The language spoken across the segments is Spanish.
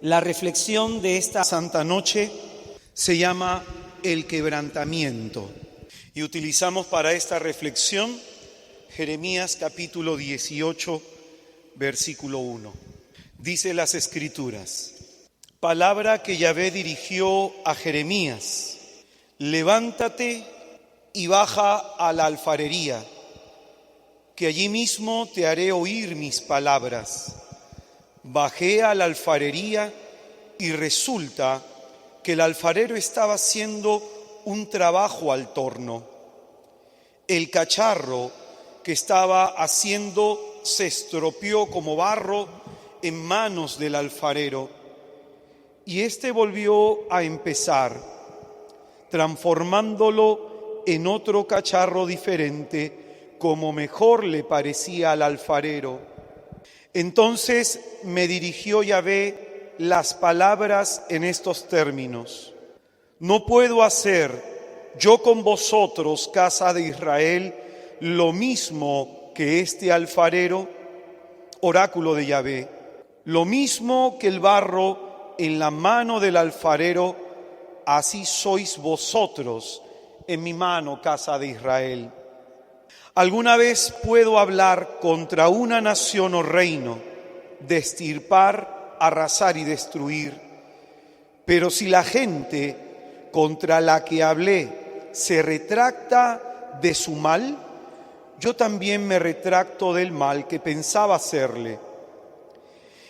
La reflexión de esta Santa Noche se llama El quebrantamiento y utilizamos para esta reflexión Jeremías capítulo 18, versículo 1. Dice las Escrituras: palabra que Yahvé dirigió a Jeremías: levántate y baja a la alfarería, que allí mismo te haré oír mis palabras. Bajé a la alfarería y resulta que el alfarero estaba haciendo un trabajo al torno. El cacharro que estaba haciendo se estropeó como barro en manos del alfarero y éste volvió a empezar, transformándolo en otro cacharro diferente, como mejor le parecía al alfarero. Entonces me dirigió Yahvé las palabras en estos términos: no puedo hacer yo con vosotros, casa de Israel, lo mismo que este alfarero, oráculo de Yahvé, lo mismo que el barro en la mano del alfarero, así sois vosotros en mi mano, casa de Israel. ¿Alguna vez puedo hablar contra una nación o reino, extirpar, arrasar y destruir? Pero si la gente contra la que hablé se retracta de su mal, yo también me retracto del mal que pensaba hacerle.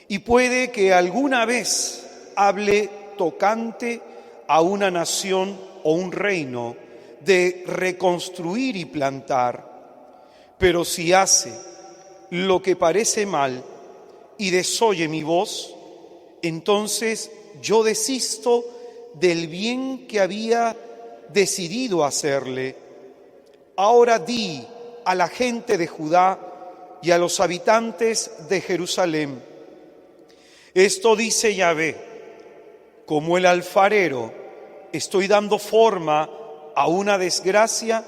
Y puede que alguna vez hable tocante a una nación o un reino de reconstruir y plantar. Pero si hace lo que parece mal y desoye mi voz, entonces yo desisto del bien que había decidido hacerle. Ahora di a la gente de Judá y a los habitantes de Jerusalén: esto dice Yahvé: como el alfarero estoy dando forma a una desgracia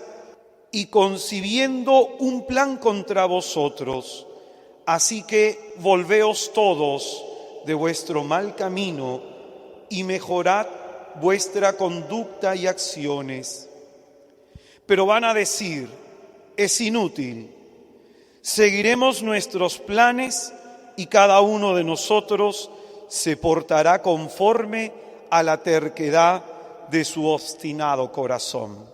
y concibiendo un plan contra vosotros. Así que volveos todos de vuestro mal camino y mejorad vuestra conducta y acciones. Pero van a decir: es inútil, seguiremos nuestros planes y cada uno de nosotros se portará conforme a la terquedad de su obstinado corazón.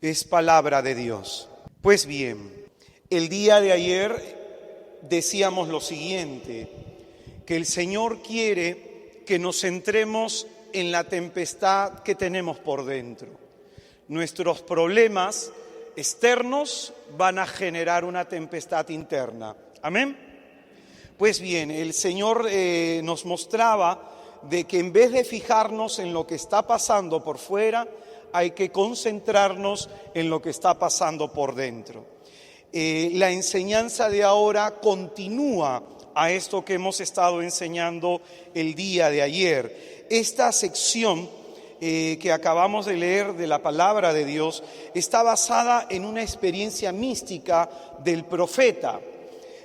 Es palabra de Dios. Pues bien, el día de ayer decíamos lo siguiente: que el Señor quiere que nos centremos en la tempestad que tenemos por dentro. Nuestros problemas externos van a generar una tempestad interna. ¿Amén? Pues bien, el Señor nos mostraba de que en vez de fijarnos en lo que está pasando por fuera, hay que concentrarnos en lo que está pasando por dentro. La enseñanza de ahora continúa a esto que hemos estado enseñando el día de ayer. Esta sección que acabamos de leer de la palabra de Dios está basada en una experiencia mística del profeta.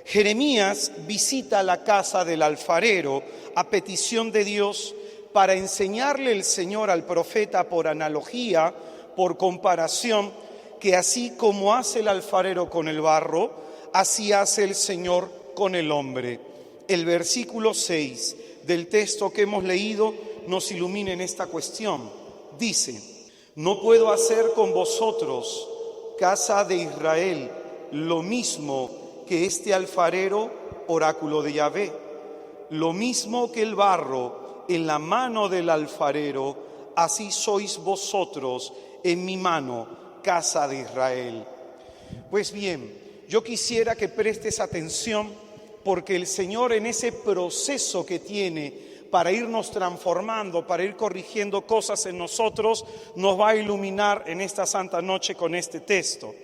Jeremías visita la casa del alfarero a petición de Dios para enseñarle el Señor al profeta por analogía, por comparación, que así como hace el alfarero con el barro, así hace el Señor con el hombre. El versículo 6 del texto que hemos leído nos ilumina en esta cuestión. Dice: no puedo hacer con vosotros, casa de Israel, lo mismo que este alfarero, oráculo de Yahvé, lo mismo que el barro en la mano del alfarero, así sois vosotros en mi mano, casa de Israel. Pues bien, yo quisiera que prestes atención, porque el Señor, en ese proceso que tiene para irnos transformando, para ir corrigiendo cosas en nosotros, nos va a iluminar en esta Santa Noche con este texto.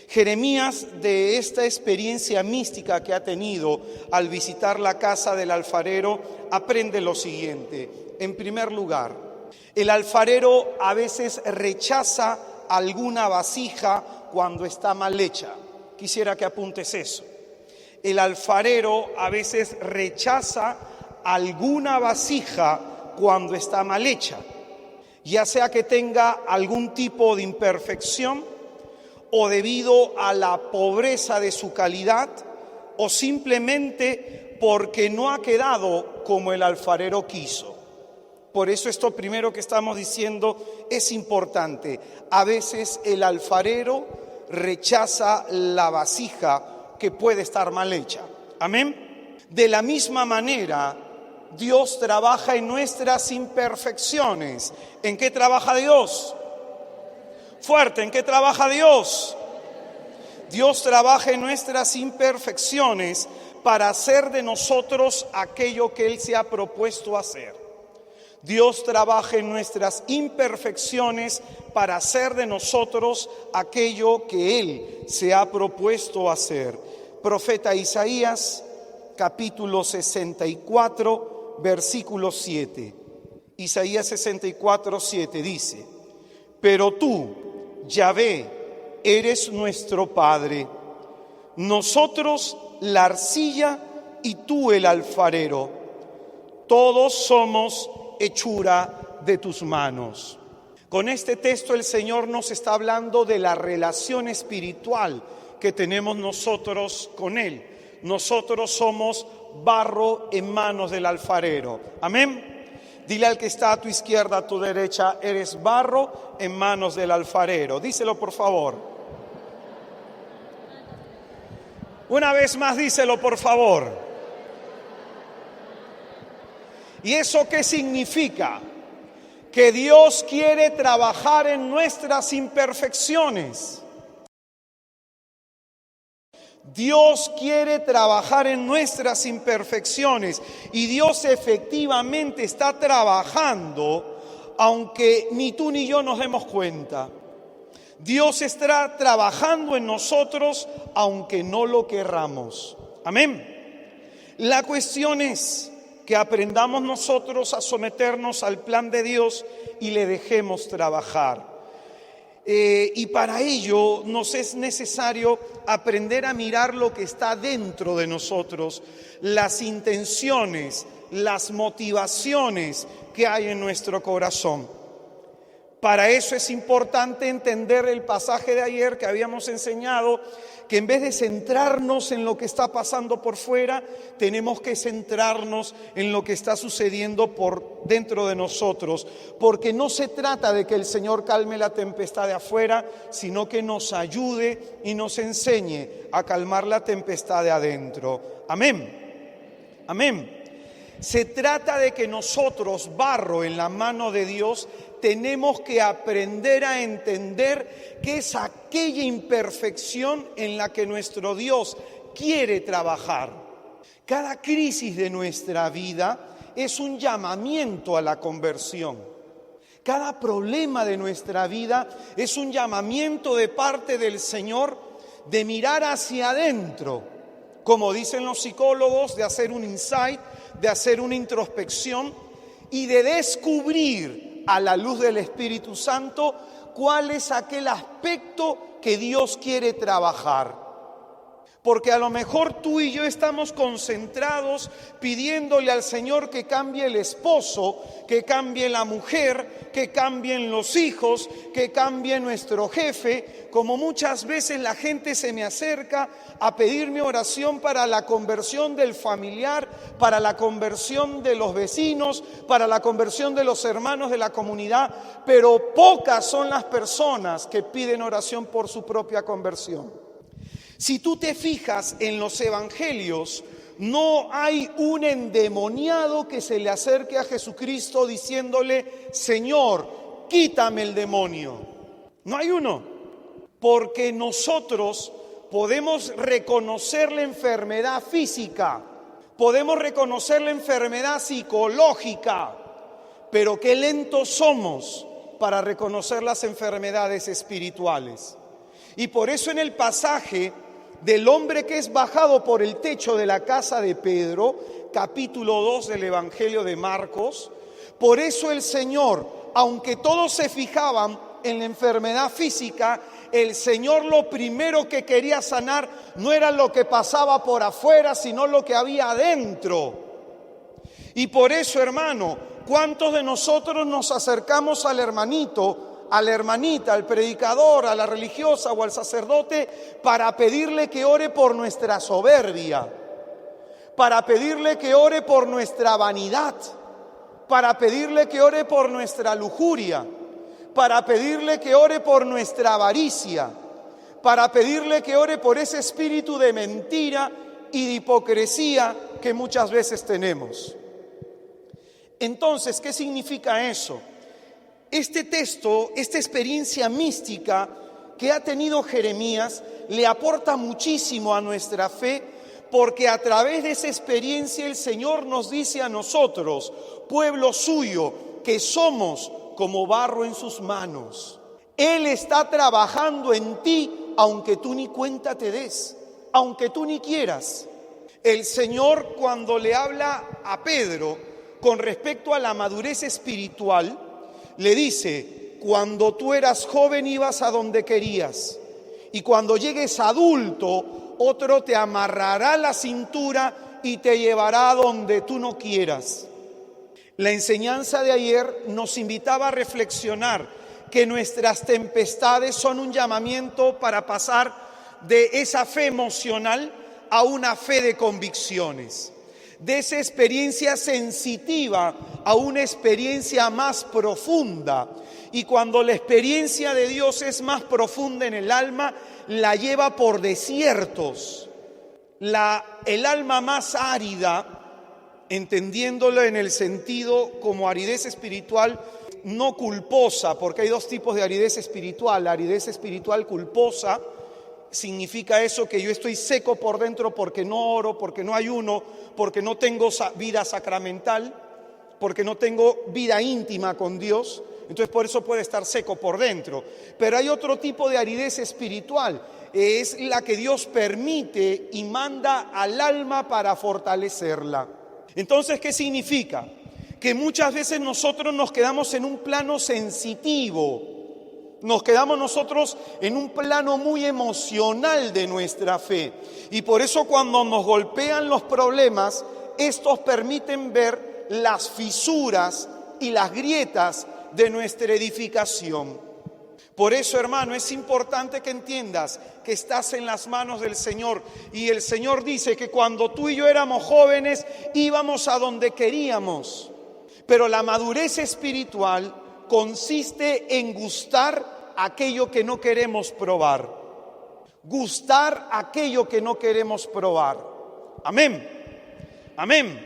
Jeremías, de esta experiencia mística que ha tenido al visitar la casa del alfarero, aprende lo siguiente. En primer lugar, el alfarero a veces rechaza alguna vasija cuando está mal hecha. Quisiera que apuntes eso. El alfarero a veces rechaza alguna vasija cuando está mal hecha, ya sea que tenga algún tipo de imperfección o debido a la pobreza de su calidad o simplemente porque no ha quedado como el alfarero quiso. Por eso esto primero que estamos diciendo es importante. A veces el alfarero rechaza la vasija que puede estar mal hecha. Amén. De la misma manera, Dios trabaja en nuestras imperfecciones. ¿En qué trabaja Dios? Fuerte, ¿en qué trabaja Dios? Dios trabaja en nuestras imperfecciones para hacer de nosotros aquello que Él se ha propuesto hacer. Dios trabaja en nuestras imperfecciones para hacer de nosotros aquello que Él se ha propuesto hacer. Profeta Isaías, capítulo 64, versículo 7. Isaías 64, 7 dice: pero tú, Yahvé, eres nuestro Padre, nosotros la arcilla y tú el alfarero, todos somos hechura de tus manos. Con este texto el Señor nos está hablando de la relación espiritual que tenemos nosotros con Él. Nosotros somos barro en manos del alfarero. Amén. Dile al que está a tu izquierda, a tu derecha: eres barro en manos del alfarero. Díselo, por favor. Una vez más, díselo, por favor. ¿Y eso qué significa? Que Dios quiere trabajar en nuestras imperfecciones. Dios quiere trabajar en nuestras imperfecciones y Dios efectivamente está trabajando, aunque ni tú ni yo nos demos cuenta. Dios está trabajando en nosotros, aunque no lo querramos. Amén. La cuestión es que aprendamos nosotros a someternos al plan de Dios y le dejemos trabajar. Y para ello nos es necesario aprender a mirar lo que está dentro de nosotros, las intenciones, las motivaciones que hay en nuestro corazón. Para eso es importante entender el pasaje de ayer que habíamos enseñado, que en vez de centrarnos en lo que está pasando por fuera, tenemos que centrarnos en lo que está sucediendo por dentro de nosotros, porque no se trata de que el Señor calme la tempestad de afuera, sino que nos ayude y nos enseñe a calmar la tempestad de adentro. Amén. Amén. Se trata de que nosotros, barro en la mano de Dios, tenemos que aprender a entender que es aquella imperfección en la que nuestro Dios quiere trabajar. Cada crisis de nuestra vida es un llamamiento a la conversión. Cada problema de nuestra vida es un llamamiento de parte del Señor de mirar hacia adentro, como dicen los psicólogos, de hacer un insight, de hacer una introspección y de descubrir a la luz del Espíritu Santo cuál es aquel aspecto que Dios quiere trabajar. Porque a lo mejor tú y yo estamos concentrados pidiéndole al Señor que cambie el esposo, que cambie la mujer, que cambien los hijos, que cambie nuestro jefe, como muchas veces la gente se me acerca a pedirme oración para la conversión del familiar, para la conversión de los vecinos, para la conversión de los hermanos de la comunidad, pero pocas son las personas que piden oración por su propia conversión. Si tú te fijas en los evangelios, no hay un endemoniado que se le acerque a Jesucristo diciéndole: Señor, quítame el demonio. No hay uno, porque nosotros podemos reconocer la enfermedad física, podemos reconocer la enfermedad psicológica, pero qué lentos somos para reconocer las enfermedades espirituales. Y por eso en el pasaje del hombre que es bajado por el techo de la casa de Pedro, capítulo 2 del Evangelio de Marcos, por eso el Señor, aunque todos se fijaban en la enfermedad física, el Señor lo primero que quería sanar no era lo que pasaba por afuera, sino lo que había adentro. Y por eso, hermano, ¿cuántos de nosotros nos acercamos al hermanito, a la hermanita, al predicador, a la religiosa o al sacerdote para pedirle que ore por nuestra soberbia, para pedirle que ore por nuestra vanidad, para pedirle que ore por nuestra lujuria, para pedirle que ore por nuestra avaricia, para pedirle que ore por ese espíritu de mentira y de hipocresía que muchas veces tenemos? Entonces, ¿qué significa eso? Este texto, esta experiencia mística que ha tenido Jeremías, le aporta muchísimo a nuestra fe, porque a través de esa experiencia el Señor nos dice a nosotros, pueblo suyo, que somos como barro en sus manos. Él está trabajando en ti, aunque tú ni cuenta te des, aunque tú ni quieras. El Señor, cuando le habla a Pedro con respecto a la madurez espiritual, le dice: cuando tú eras joven ibas a donde querías, y cuando llegues adulto, otro te amarrará la cintura y te llevará a donde tú no quieras. La enseñanza de ayer nos invitaba a reflexionar que nuestras tempestades son un llamamiento para pasar de esa fe emocional a una fe de convicciones, de esa experiencia sensitiva a una experiencia más profunda. Y cuando la experiencia de Dios es más profunda en el alma, la lleva por desiertos. El alma más árida, entendiéndolo en el sentido como aridez espiritual, no culposa, porque hay dos tipos de aridez espiritual. La aridez espiritual culposa significa eso, que yo estoy seco por dentro porque no oro, porque no ayuno, porque no tengo vida sacramental, porque no tengo vida íntima con Dios. Entonces por eso puede estar seco por dentro. Pero hay otro tipo de aridez espiritual, es la que Dios permite y manda al alma para fortalecerla. Entonces, ¿qué significa? Que muchas veces nosotros nos quedamos en un plano sensitivo, nos quedamos nosotros en un plano muy emocional de nuestra fe. Y por eso cuando nos golpean los problemas, estos permiten ver las fisuras y las grietas de nuestra edificación. Por eso, hermano, es importante que entiendas que estás en las manos del Señor. Y el Señor dice que cuando tú y yo éramos jóvenes íbamos a donde queríamos. Pero la madurez espiritual consiste en gustar aquello que no queremos probar. Gustar aquello que no queremos probar. Amén. Amén.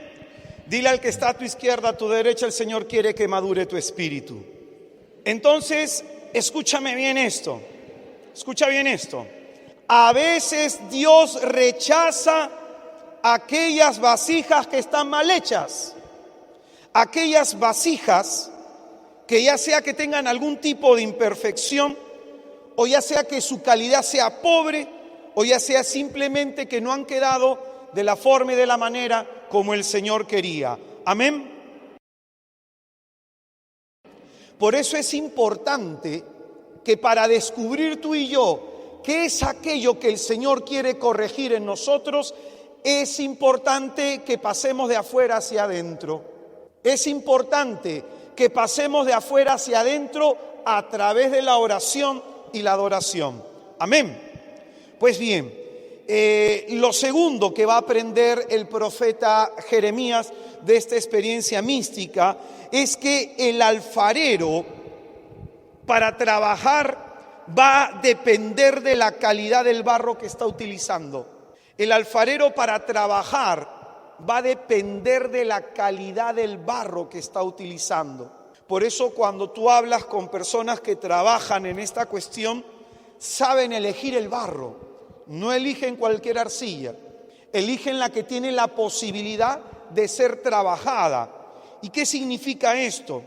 Dile al que está a tu izquierda, a tu derecha: el Señor quiere que madure tu espíritu. Entonces, escúchame bien esto. Escucha bien esto. A veces Dios rechaza aquellas vasijas que están mal hechas. Aquellas vasijas que ya sea que tengan algún tipo de imperfección, o ya sea que su calidad sea pobre, o ya sea simplemente que no han quedado de la forma y de la manera como el Señor quería. Amén. Por eso es importante que para descubrir tú y yo qué es aquello que el Señor quiere corregir en nosotros, es importante que pasemos de afuera hacia adentro. Es importante que pasemos de afuera hacia adentro a través de la oración y la adoración. Amén. Pues bien, lo segundo que va a aprender el profeta Jeremías de esta experiencia mística es que el alfarero, para trabajar, va a depender de la calidad del barro que está utilizando. El alfarero, para trabajar, va a depender de la calidad del barro que está utilizando. Por eso cuando tú hablas con personas que trabajan en esta cuestión, saben elegir el barro. No eligen cualquier arcilla, eligen la que tiene la posibilidad de ser trabajada. ¿Y qué significa esto?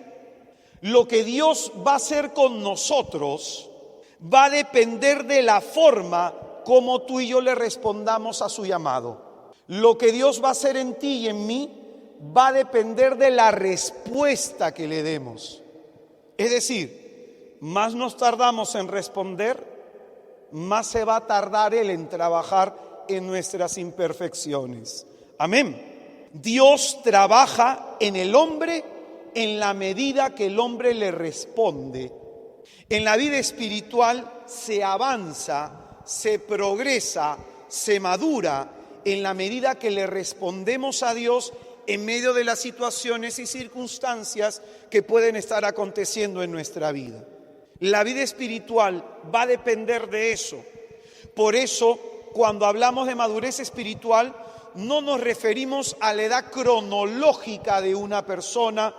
Lo que Dios va a hacer con nosotros va a depender de la forma como tú y yo le respondamos a su llamado. Lo que Dios va a hacer en ti y en mí va a depender de la respuesta que le demos. Es decir, más nos tardamos en responder, más se va a tardar Él en trabajar en nuestras imperfecciones. Amén. Dios trabaja en el hombre en la medida que el hombre le responde. En la vida espiritual se avanza, se progresa, se madura en la medida que le respondemos a Dios en medio de las situaciones y circunstancias que pueden estar aconteciendo en nuestra vida. La vida espiritual va a depender de eso. Por eso, cuando hablamos de madurez espiritual, no nos referimos a la edad cronológica de una persona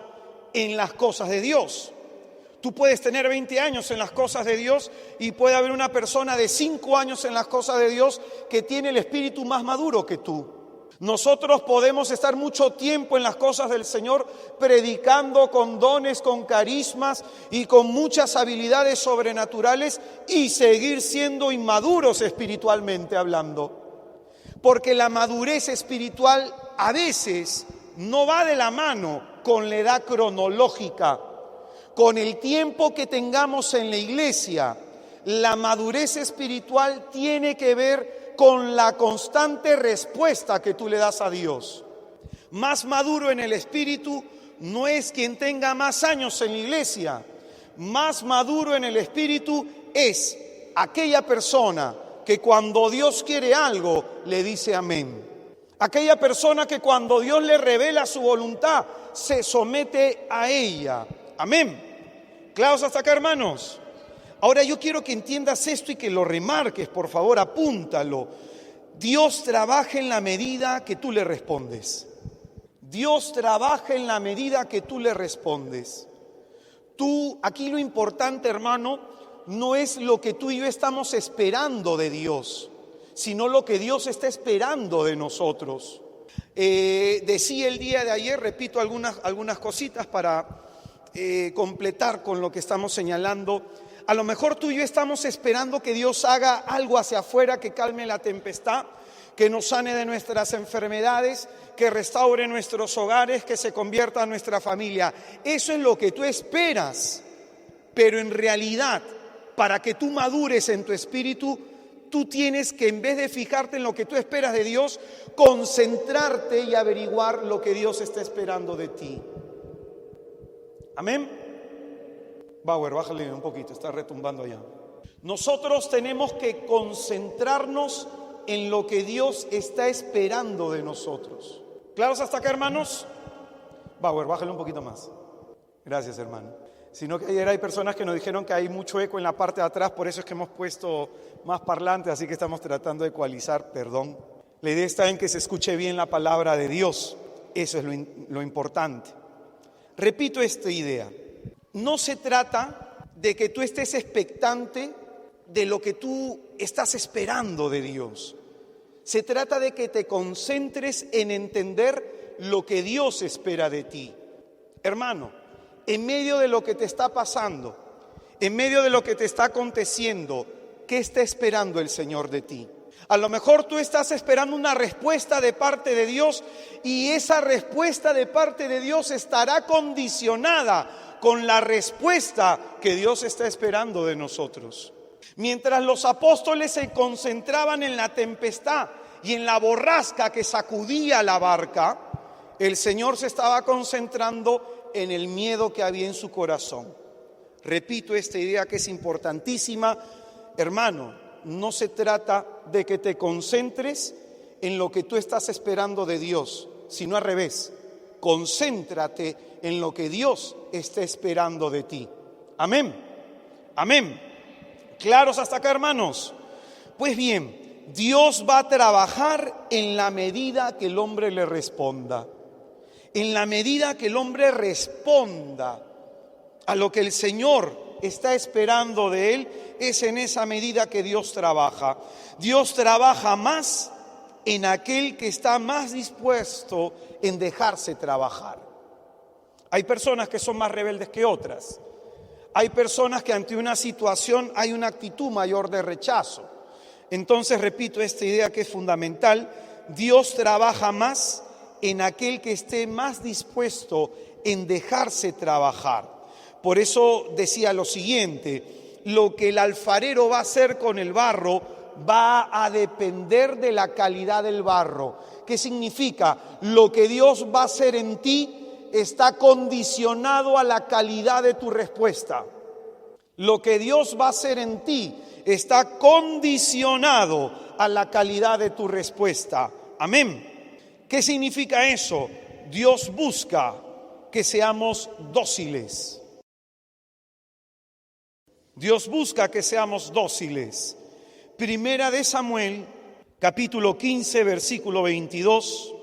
en las cosas de Dios. Tú puedes tener 20 años en las cosas de Dios y puede haber una persona de 5 años en las cosas de Dios que tiene el espíritu más maduro que tú. Nosotros podemos estar mucho tiempo en las cosas del Señor predicando con dones, con carismas y con muchas habilidades sobrenaturales y seguir siendo inmaduros espiritualmente hablando. Porque la madurez espiritual a veces no va de la mano con la edad cronológica, con el tiempo que tengamos en la iglesia. La madurez espiritual tiene que ver con la constante respuesta que tú le das a Dios. Más maduro en el espíritu no es quien tenga más años en la iglesia. Más maduro en el espíritu es aquella persona que cuando Dios quiere algo le dice amén. Aquella persona que cuando Dios le revela su voluntad se somete a ella. Amén. ¿Claros hasta acá, hermanos? Ahora yo quiero que entiendas esto y que lo remarques, por favor, apúntalo. Dios trabaja en la medida que tú le respondes. Dios trabaja en la medida que tú le respondes. Aquí lo importante, hermano, no es lo que tú y yo estamos esperando de Dios, sino lo que Dios está esperando de nosotros. Decía el día de ayer, repito algunas cositas para completar con lo que estamos señalando. A lo mejor tú y yo estamos esperando que Dios haga algo hacia afuera que calme la tempestad, que nos sane de nuestras enfermedades, que restaure nuestros hogares, que se convierta en nuestra familia. Eso es lo que tú esperas, pero en realidad, para que tú madures en tu espíritu, tú tienes que, en vez de fijarte en lo que tú esperas de Dios, concentrarte y averiguar lo que Dios está esperando de ti. Amén. Bauer, bájale un poquito, está retumbando allá. Nosotros tenemos que concentrarnos en lo que Dios está esperando de nosotros. ¿Claros hasta acá, hermanos? Bauer, bájale un poquito más. Gracias, hermano. Sino que ayer hay personas que nos dijeron que hay mucho eco en la parte de atrás, por eso es que hemos puesto más parlantes, así que estamos tratando de ecualizar, perdón. La idea está en que se escuche bien la palabra de Dios, eso es lo importante. Repito esta idea. No se trata de que tú estés expectante de lo que tú estás esperando de Dios. Se trata de que te concentres en entender lo que Dios espera de ti. Hermano, en medio de lo que te está pasando, en medio de lo que te está aconteciendo, ¿qué está esperando el Señor de ti? A lo mejor tú estás esperando una respuesta de parte de Dios y esa respuesta de parte de Dios estará condicionada con la respuesta que Dios está esperando de nosotros. Mientras los apóstoles se concentraban en la tempestad y en la borrasca que sacudía la barca, el Señor se estaba concentrando en el miedo que había en su corazón. Repito esta idea que es importantísima. Hermano, no se trata de que te concentres en lo que tú estás esperando de Dios, sino al revés. Concéntrate en lo que Dios está esperando de ti. Amén. Amén. ¿Claros hasta acá, hermanos? Pues bien, Dios va a trabajar en la medida que el hombre le responda. En la medida que el hombre responda a lo que el Señor está esperando de él, es en esa medida que Dios trabaja. Dios trabaja más en aquel que está más dispuesto en dejarse trabajar. Hay personas que son más rebeldes que otras. Hay personas que ante una situación hay una actitud mayor de rechazo. Entonces, repito esta idea que es fundamental. Dios trabaja más en aquel que esté más dispuesto en dejarse trabajar. Por eso decía lo siguiente: lo que el alfarero va a hacer con el barro va a depender de la calidad del barro. ¿Qué significa? Lo que Dios va a hacer en ti está condicionado a la calidad de tu respuesta. Lo que Dios va a hacer en ti está condicionado a la calidad de tu respuesta. Amén. ¿Qué significa eso? Dios busca que seamos dóciles. Dios busca que seamos dóciles. Primera de Samuel, capítulo 15, versículo 22.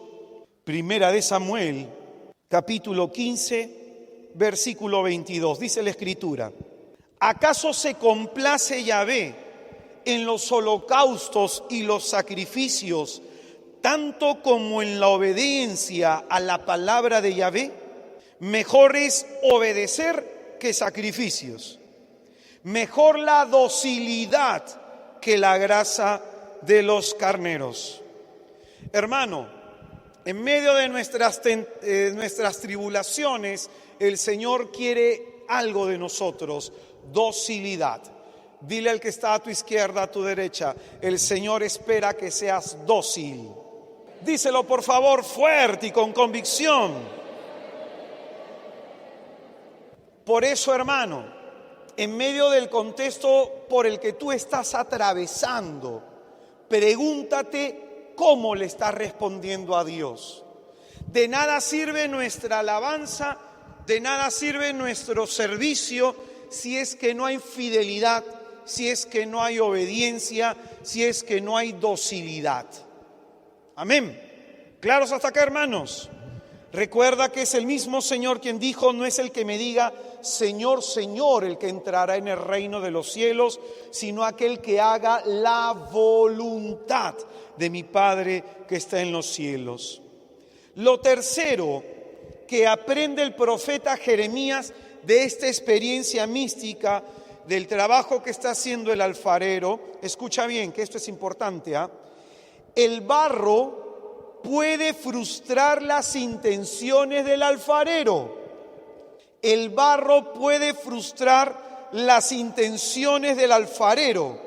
Primera de Samuel, capítulo 15, versículo 22. Dice la Escritura: ¿acaso se complace Yahvé en los holocaustos y los sacrificios, tanto como en la obediencia a la palabra de Yahvé? Mejor es obedecer que sacrificios. Mejor la docilidad que la grasa de los carneros. Hermano, en medio de nuestras tribulaciones, el Señor quiere algo de nosotros: docilidad. Dile al que está a tu izquierda, a tu derecha: el Señor espera que seas dócil. Díselo por favor fuerte y con convicción. Por eso, hermano, en medio del contexto por el que tú estás atravesando, pregúntate cómo le estás respondiendo a Dios. De nada sirve nuestra alabanza, de nada sirve nuestro servicio si es que no hay fidelidad, si es que no hay obediencia, si es que no hay docilidad. Amén. ¿Claros hasta acá, hermanos? Recuerda que es el mismo Señor quien dijo: no es el que me diga Señor, Señor, el que entrará en el reino de los cielos, sino aquel que haga la voluntad de mi Padre que está en los cielos. Lo tercero que aprende el profeta Jeremías de esta experiencia mística, del trabajo que está haciendo el alfarero, escucha bien que esto es importante, el barro puede frustrar las intenciones del alfarero. El barro puede frustrar las intenciones del alfarero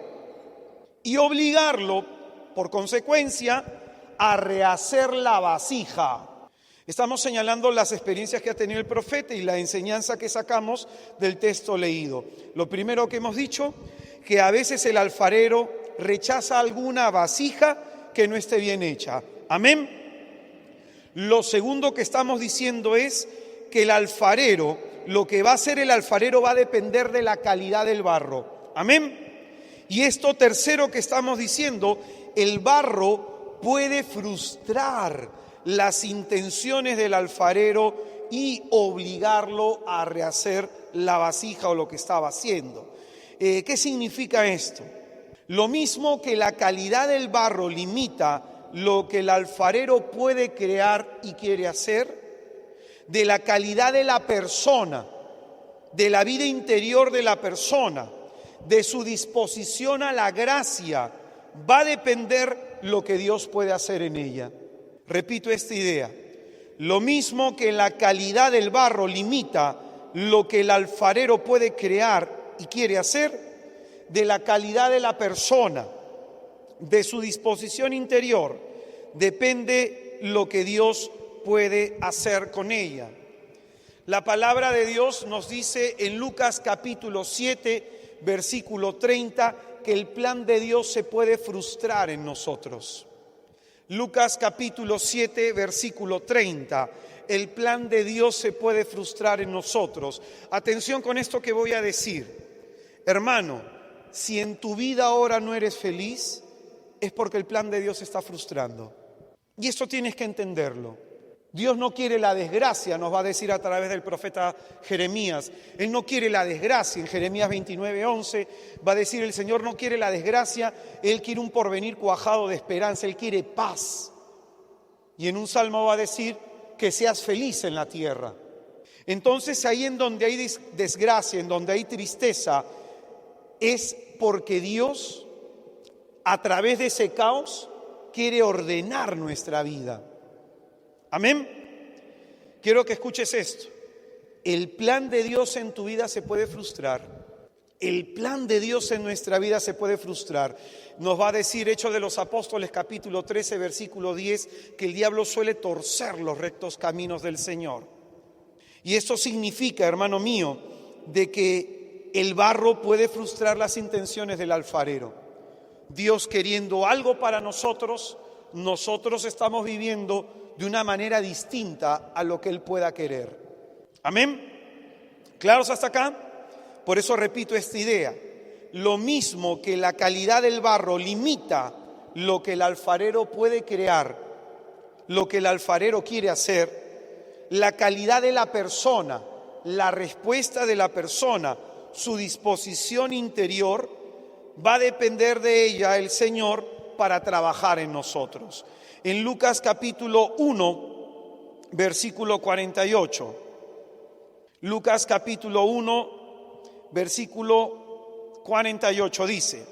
y obligarlo, por consecuencia, a rehacer la vasija. Estamos señalando las experiencias que ha tenido el profeta y la enseñanza que sacamos del texto leído. Lo primero que hemos dicho, que a veces el alfarero rechaza alguna vasija que no esté bien hecha. Amén. Lo segundo que estamos diciendo es que el alfarero, lo que va a hacer el alfarero va a depender de la calidad del barro. Amén. Y esto tercero que estamos diciendo, el barro puede frustrar las intenciones del alfarero y obligarlo a rehacer la vasija o lo que estaba haciendo. ¿Qué significa esto? Lo mismo que la calidad del barro limita lo que el alfarero puede crear y quiere hacer, de la calidad de la persona, de la vida interior de la persona, de su disposición a la gracia, va a depender lo que Dios puede hacer en ella. Repito esta idea: lo mismo que la calidad del barro limita lo que el alfarero puede crear y quiere hacer, de la calidad de la persona, de su disposición interior, depende lo que Dios puede hacer con ella. La palabra de Dios nos dice en Lucas capítulo 7, versículo 30, que el plan de Dios se puede frustrar en nosotros. Lucas capítulo 7, versículo 30. El plan de Dios se puede frustrar en nosotros. Atención con esto que voy a decir. Hermano, si en tu vida ahora no eres feliz, es porque el plan de Dios se está frustrando. Y esto tienes que entenderlo. Dios no quiere la desgracia, nos va a decir a través del profeta Jeremías. Él no quiere la desgracia. En Jeremías 29:11 va a decir: el Señor no quiere la desgracia, Él quiere un porvenir cuajado de esperanza, Él quiere paz. Y en un salmo va a decir que seas feliz en la tierra. Entonces ahí en donde hay desgracia, en donde hay tristeza, es porque Dios, a través de ese caos, quiere ordenar nuestra vida. Amén. Quiero que escuches esto. El plan de Dios en tu vida se puede frustrar El plan de Dios en nuestra vida se puede frustrar. Nos va a decir Hechos de los Apóstoles capítulo 13 versículo 10 que el diablo suele torcer los rectos caminos del Señor. Y esto significa, hermano mío, de que el barro puede frustrar las intenciones del alfarero. Dios queriendo algo para nosotros, nosotros estamos viviendo de una manera distinta a lo que Él pueda querer. ¿Amén? ¿Claros hasta acá? Por eso repito esta idea. Lo mismo que la calidad del barro limita lo que el alfarero puede crear, lo que el alfarero quiere hacer, la calidad de la persona, la respuesta de la persona, su disposición interior, va a depender de ella el Señor para trabajar en nosotros. En Lucas capítulo 1, versículo 48. Lucas capítulo 1, versículo 48 dice: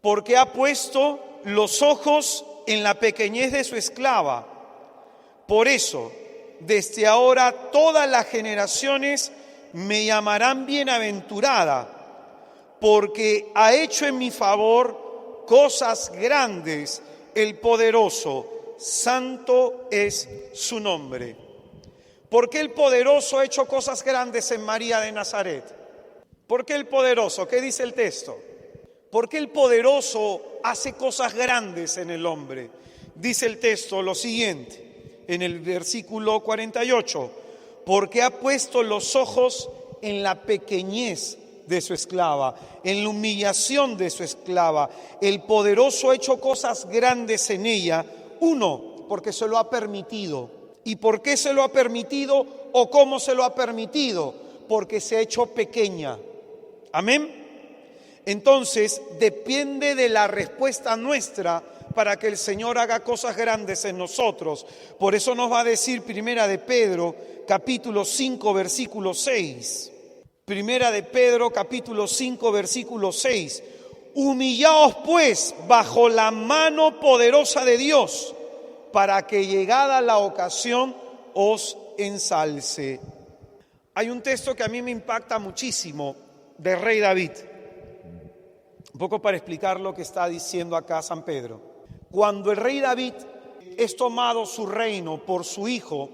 porque ha puesto los ojos en la pequeñez de su esclava. Por eso, desde ahora todas las generaciones me llamarán bienaventurada, porque ha hecho en mi favor cosas grandes el poderoso, santo es su nombre. ¿Por qué el poderoso ha hecho cosas grandes en María de Nazaret? ¿Por qué el poderoso? ¿Qué dice el texto? ¿Por qué el poderoso hace cosas grandes en el hombre? Dice el texto lo siguiente, en el versículo 48, porque ha puesto los ojos en la pequeñez de su esclava, en la humillación de su esclava. El poderoso ha hecho cosas grandes en ella. Uno, porque se lo ha permitido. ¿Y por qué se lo ha permitido o cómo se lo ha permitido? Porque se ha hecho pequeña. Amén. Entonces depende de la respuesta nuestra para que el Señor haga cosas grandes en nosotros. Por eso nos va a decir Primera de Pedro capítulo 5 versículo 6. Primera de Pedro capítulo 5 versículo 6. Humillaos pues bajo la mano poderosa de Dios, para que llegada la ocasión os ensalce. Hay un texto que a mí me impacta muchísimo del rey David. Un poco para explicar lo que está diciendo acá San Pedro. Cuando el rey David es tomado su reino por su hijo,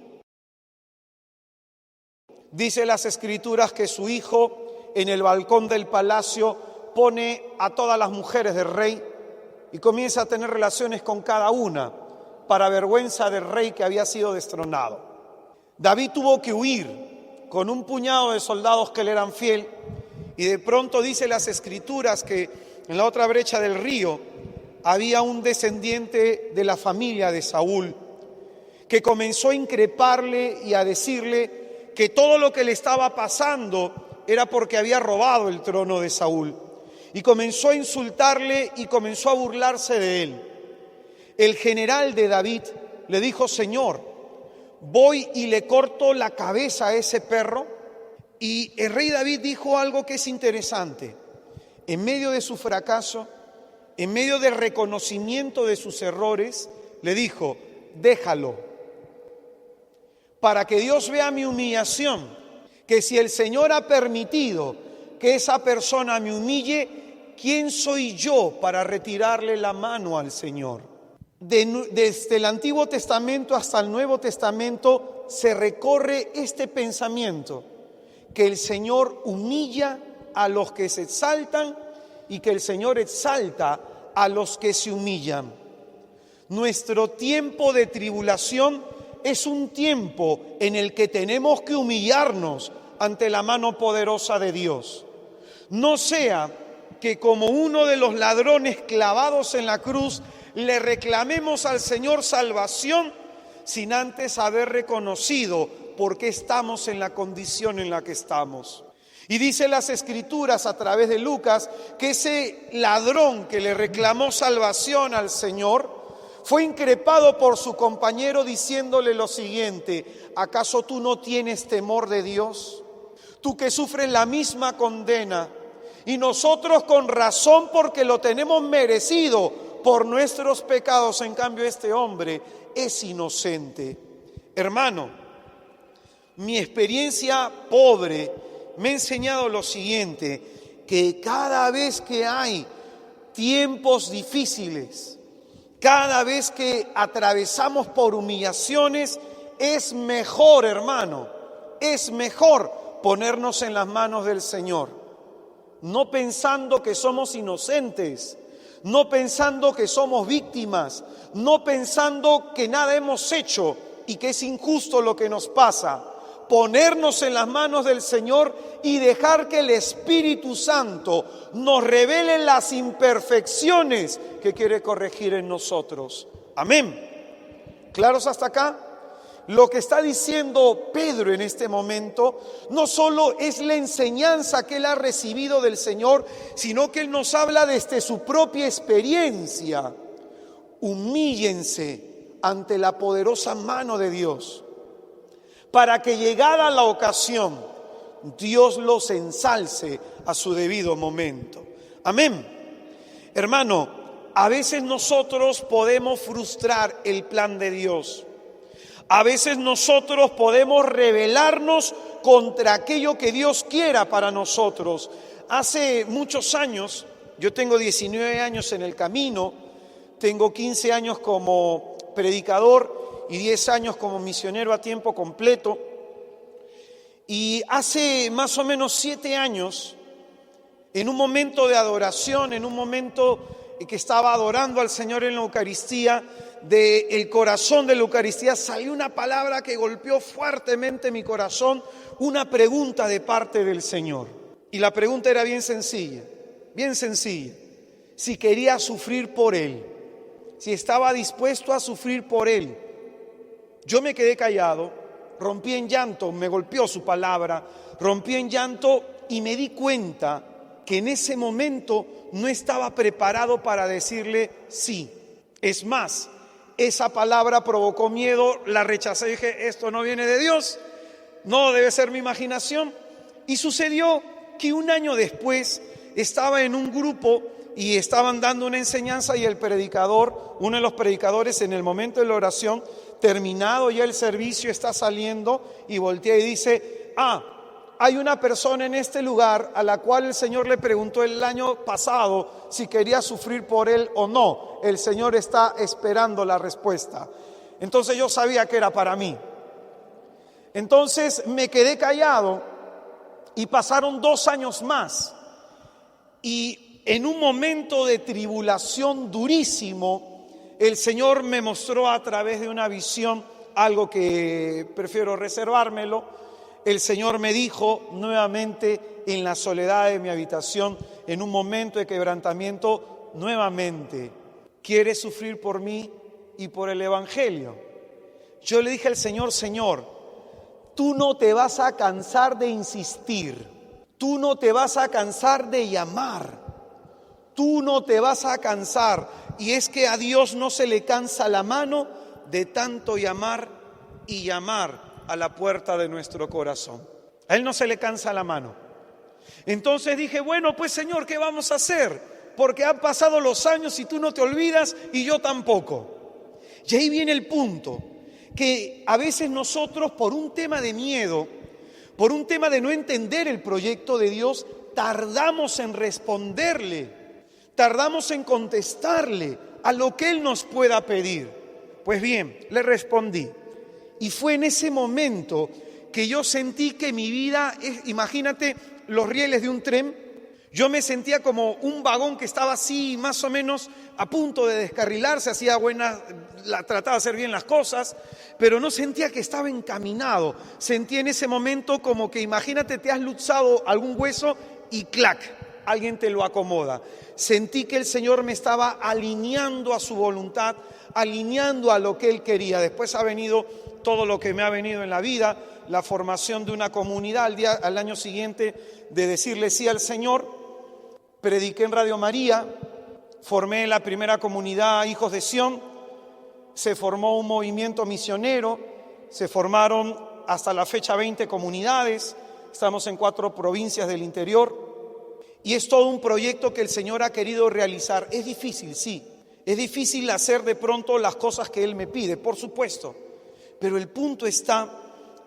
dice las Escrituras que su hijo en el balcón del palacio pone a todas las mujeres del rey y comienza a tener relaciones con cada una para vergüenza del rey que había sido destronado. David tuvo que huir con un puñado de soldados que le eran fiel. Y de pronto dice las Escrituras que en la otra brecha del río había un descendiente de la familia de Saúl que comenzó a increparle y a decirle que todo lo que le estaba pasando era porque había robado el trono de Saúl. Y comenzó a insultarle y comenzó a burlarse de él. El general de David le dijo: Señor, voy y le corto la cabeza a ese perro. Y el rey David dijo algo que es interesante. En medio de su fracaso, en medio del reconocimiento de sus errores, le dijo: déjalo, para que Dios vea mi humillación, que si el Señor ha permitido que esa persona me humille, ¿quién soy yo para retirarle la mano al Señor? Desde el Antiguo Testamento hasta el Nuevo Testamento se recorre este pensamiento, que el Señor humilla a los que se exaltan y que el Señor exalta a los que se humillan. Nuestro tiempo de tribulación es un tiempo en el que tenemos que humillarnos ante la mano poderosa de Dios. No sea que como uno de los ladrones clavados en la cruz le reclamemos al Señor salvación sin antes haber reconocido por qué estamos en la condición en la que estamos. Y dice las Escrituras a través de Lucas que ese ladrón que le reclamó salvación al Señor fue increpado por su compañero diciéndole lo siguiente: ¿acaso tú no tienes temor de Dios? Tú que sufres la misma condena, y nosotros con razón porque lo tenemos merecido por nuestros pecados, en cambio este hombre es inocente. Hermano, mi experiencia pobre me ha enseñado lo siguiente: que cada vez que hay tiempos difíciles, cada vez que atravesamos por humillaciones, es mejor, hermano, es mejor ponernos en las manos del Señor, no pensando que somos inocentes, no pensando que somos víctimas, no pensando que nada hemos hecho y que es injusto lo que nos pasa. Ponernos en las manos del Señor y dejar que el Espíritu Santo nos revele las imperfecciones que quiere corregir en nosotros. Amén. ¿Claros hasta acá? Lo que está diciendo Pedro en este momento no solo es la enseñanza que él ha recibido del Señor, sino que él nos habla desde su propia experiencia. Humíllense ante la poderosa mano de Dios, para que llegada la ocasión, Dios los ensalce a su debido momento. Amén. Hermano, a veces nosotros podemos frustrar el plan de Dios. A veces nosotros podemos rebelarnos contra aquello que Dios quiera para nosotros. Hace muchos años, yo tengo 19 años en el camino, tengo 15 años como predicador y 10 años como misionero a tiempo completo. Y hace más o menos 7 años, en un momento de adoración, en un momento que estaba adorando al Señor en la Eucaristía, del corazón de la Eucaristía salió una palabra que golpeó fuertemente mi corazón, una pregunta de parte del Señor. Y la pregunta era bien sencilla, si quería sufrir por Él, si estaba dispuesto a sufrir por Él. Yo me quedé callado, rompí en llanto, me golpeó su palabra, rompí en llanto y me di cuenta que en ese momento no estaba preparado para decirle sí. Es más, esa palabra provocó miedo, la rechacé, dije, esto no viene de Dios, no debe ser mi imaginación. Y sucedió que un año después estaba en un grupo y estaban dando una enseñanza y el predicador, uno de los predicadores en el momento de la oración, terminado ya el servicio, está saliendo y voltea y dice, hay una persona en este lugar a la cual el Señor le preguntó el año pasado si quería sufrir por él o no. El Señor está esperando la respuesta. Entonces yo sabía que era para mí. Entonces me quedé callado y pasaron 2 años más. Y en un momento de tribulación durísimo, el Señor me mostró a través de una visión algo que prefiero reservármelo. El Señor me dijo nuevamente en la soledad de mi habitación, en un momento de quebrantamiento, nuevamente, ¿quieres sufrir por mí y por el Evangelio? Yo le dije al Señor, Señor, tú no te vas a cansar de insistir, tú no te vas a cansar de llamar, tú no te vas a cansar. Y es que a Dios no se le cansa la mano de tanto llamar y llamar a la puerta de nuestro corazón. A Él no se le cansa la mano. Entonces dije, bueno, pues Señor, ¿qué vamos a hacer? Porque han pasado los años y tú no te olvidas y yo tampoco. Y ahí viene el punto, que a veces nosotros por un tema de miedo, por un tema de no entender el proyecto de Dios, tardamos en responderle, tardamos en contestarle a lo que Él nos pueda pedir. Pues bien, le respondí. Y fue en ese momento que yo sentí que mi vida, imagínate los rieles de un tren, yo me sentía como un vagón que estaba así más o menos a punto de descarrilarse, trataba de hacer bien las cosas, pero no sentía que estaba encaminado. Sentí en ese momento como que imagínate te has luxado algún hueso y clac, alguien te lo acomoda. Sentí que el Señor me estaba alineando a su voluntad, alineando a lo que Él quería. Después ha venido todo lo que me ha venido en la vida, la formación de una comunidad al año siguiente de decirle sí al Señor. Prediqué en Radio María, formé la primera comunidad Hijos de Sión, se formó un movimiento misionero, se formaron hasta la fecha 20 comunidades, estamos en 4 provincias del interior y es todo un proyecto que el Señor ha querido realizar. Es difícil, sí, es difícil hacer de pronto las cosas que Él me pide, por supuesto. Pero el punto está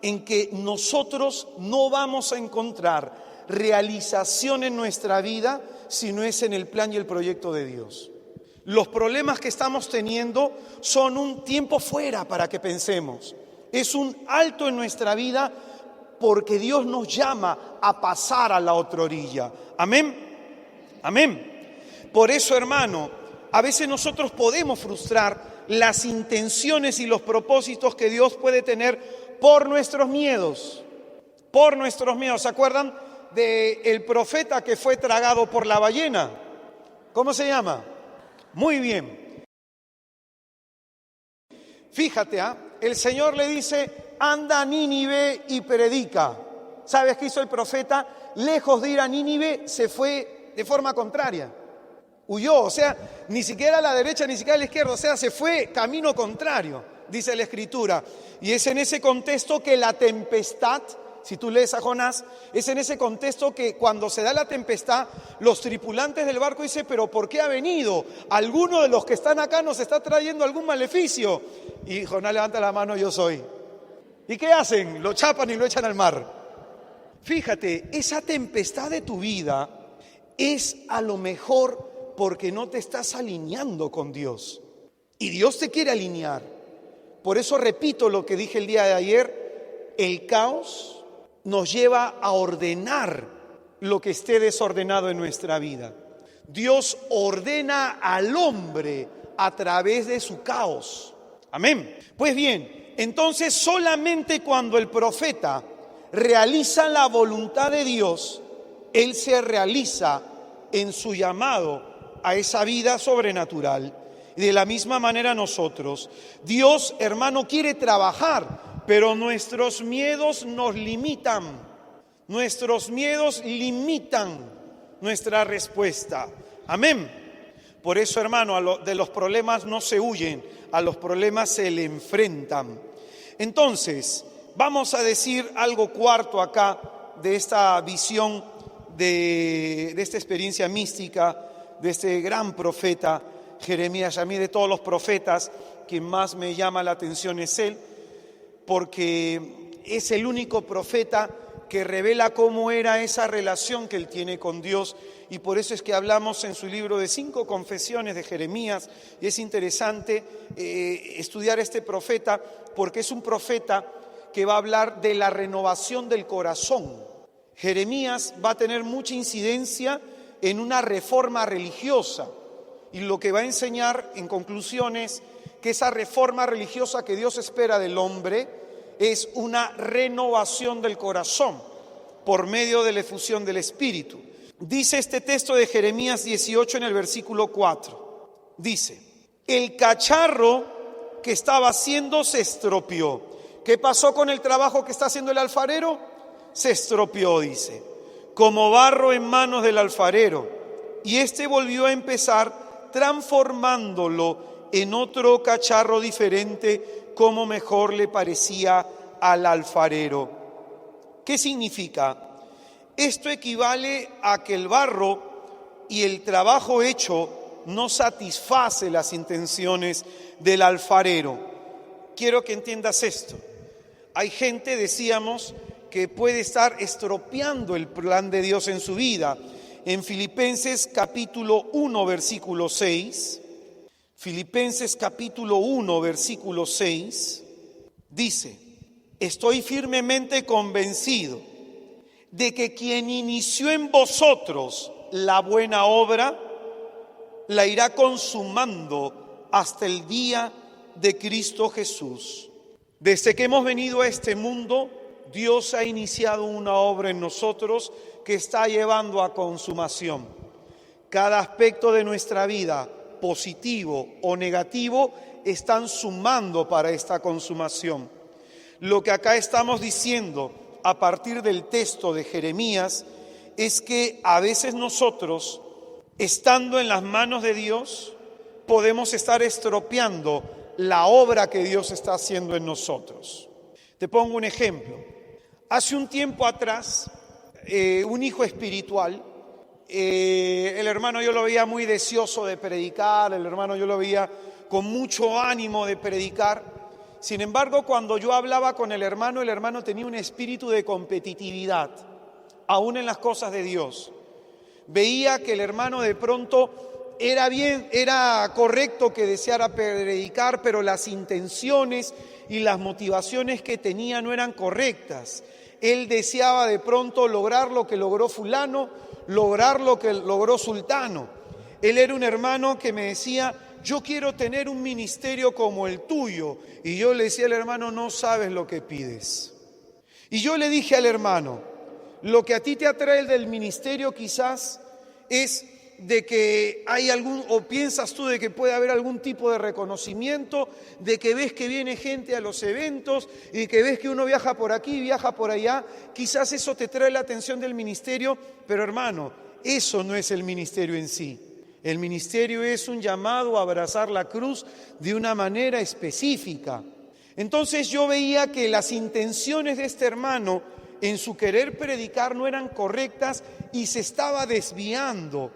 en que nosotros no vamos a encontrar realización en nuestra vida si no es en el plan y el proyecto de Dios. Los problemas que estamos teniendo son un tiempo fuera para que pensemos. Es un alto en nuestra vida porque Dios nos llama a pasar a la otra orilla. Amén. Amén. Por eso, hermano, a veces nosotros podemos frustrar las intenciones y los propósitos que Dios puede tener por nuestros miedos. Por nuestros miedos. ¿Se acuerdan del profeta que fue tragado por la ballena? ¿Cómo se llama? Muy bien. Fíjate, el Señor le dice, anda a Nínive y predica. ¿Sabes qué hizo el profeta? Lejos de ir a Nínive, se fue de forma contraria. Huyó, o sea, ni siquiera a la derecha, ni siquiera a la izquierda, o sea, se fue camino contrario, dice la Escritura. Y es en ese contexto que la tempestad, si tú lees a Jonás, es en ese contexto que cuando se da la tempestad, los tripulantes del barco dicen, pero ¿por qué ha venido? ¿Alguno de los que están acá nos está trayendo algún maleficio? Y Jonás levanta la mano, yo soy. ¿Y qué hacen? Lo chapan y lo echan al mar. Fíjate, esa tempestad de tu vida es a lo mejor porque no te estás alineando con Dios. Y Dios te quiere alinear. Por eso repito lo que dije el día de ayer, el caos nos lleva a ordenar lo que esté desordenado en nuestra vida. Dios ordena al hombre a través de su caos. Amén. Pues bien, entonces solamente cuando el profeta realiza la voluntad de Dios, él se realiza en su llamado a esa vida sobrenatural. Y de la misma manera nosotros, Dios, hermano, quiere trabajar, pero nuestros miedos nos limitan. Nuestros miedos limitan nuestra respuesta. Amén. Por eso, hermano, de los problemas no se huyen, a los problemas se le enfrentan. Entonces, vamos a decir algo cuarto acá de esta visión, de esta experiencia mística, de este gran profeta Jeremías. A mí de todos los profetas, quien más me llama la atención es él, porque es el único profeta que revela cómo era esa relación que él tiene con Dios, y por eso es que hablamos en su libro de 5 confesiones de Jeremías, y es interesante estudiar este profeta, porque es un profeta que va a hablar de la renovación del corazón. Jeremías va a tener mucha incidencia en una reforma religiosa, y lo que va a enseñar en conclusión es que esa reforma religiosa que Dios espera del hombre es una renovación del corazón por medio de la efusión del Espíritu. Dice este texto de Jeremías 18 en el versículo 4, dice, el cacharro que estaba haciendo se estropeó. ¿Qué pasó con el trabajo que está haciendo el alfarero? Se estropeó, dice, como barro en manos del alfarero, y éste volvió a empezar transformándolo en otro cacharro diferente, como mejor le parecía al alfarero. ¿Qué significa? Esto equivale a que el barro y el trabajo hecho no satisface las intenciones del alfarero. Quiero que entiendas esto. Hay gente, decíamos, que puede estar estropeando el plan de Dios en su vida. En Filipenses capítulo 1, versículo 6, Filipenses capítulo 1, versículo 6, dice, estoy firmemente convencido de que quien inició en vosotros la buena obra, la irá consumando hasta el día de Cristo Jesús. Desde que hemos venido a este mundo, Dios ha iniciado una obra en nosotros que está llevando a consumación. Cada aspecto de nuestra vida, positivo o negativo, están sumando para esta consumación. Lo que acá estamos diciendo a partir del texto de Jeremías es que a veces nosotros, estando en las manos de Dios, podemos estar estropeando la obra que Dios está haciendo en nosotros. Te pongo un ejemplo. Hace un tiempo atrás, un hijo espiritual, el hermano yo lo veía muy deseoso de predicar, el hermano yo lo veía con mucho ánimo de predicar. Sin embargo, cuando yo hablaba con el hermano tenía un espíritu de competitividad. aún en las cosas de Dios. Veía que el hermano de pronto era correcto que deseara predicar, pero las intenciones y las motivaciones que tenía no eran correctas. Él deseaba de pronto lograr lo que logró fulano, lograr lo que logró sultano. Él era un hermano que me decía: yo quiero tener un ministerio como el tuyo. Y yo le decía al hermano: no sabes lo que pides. Y yo le dije al hermano: lo que a ti te atrae del ministerio quizás es de que hay o piensas tú de que puede haber algún tipo de reconocimiento, de que ves que viene gente a los eventos y que ves que uno viaja por aquí, viaja por allá. Quizás eso te trae la atención del ministerio, pero hermano, eso no es el ministerio en sí. El ministerio es un llamado a abrazar la cruz de una manera específica. Entonces yo veía que las intenciones de este hermano en su querer predicar no eran correctas y se estaba desviando.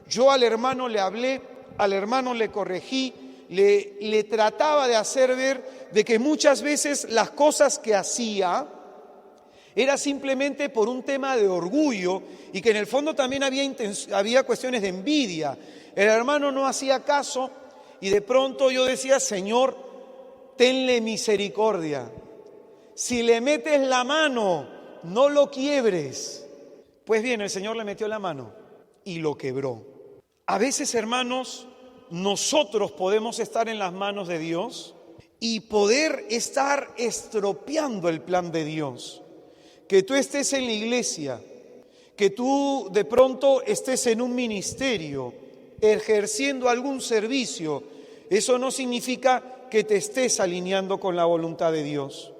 Yo al hermano le hablé, al hermano le corregí, le trataba de hacer ver de que muchas veces las cosas que hacía era simplemente por un tema de orgullo y que en el fondo también había cuestiones de envidia. El hermano no hacía caso y de pronto yo decía: Señor, tenle misericordia. Si le metes la mano, no lo quiebres. Pues bien, el Señor le metió la mano y lo quebró. A veces, hermanos, nosotros podemos estar en las manos de Dios y poder estar estropeando el plan de Dios. Que tú estés en la iglesia, que tú de pronto estés en un ministerio, ejerciendo algún servicio, eso no significa que te estés alineando con la voluntad de Dios.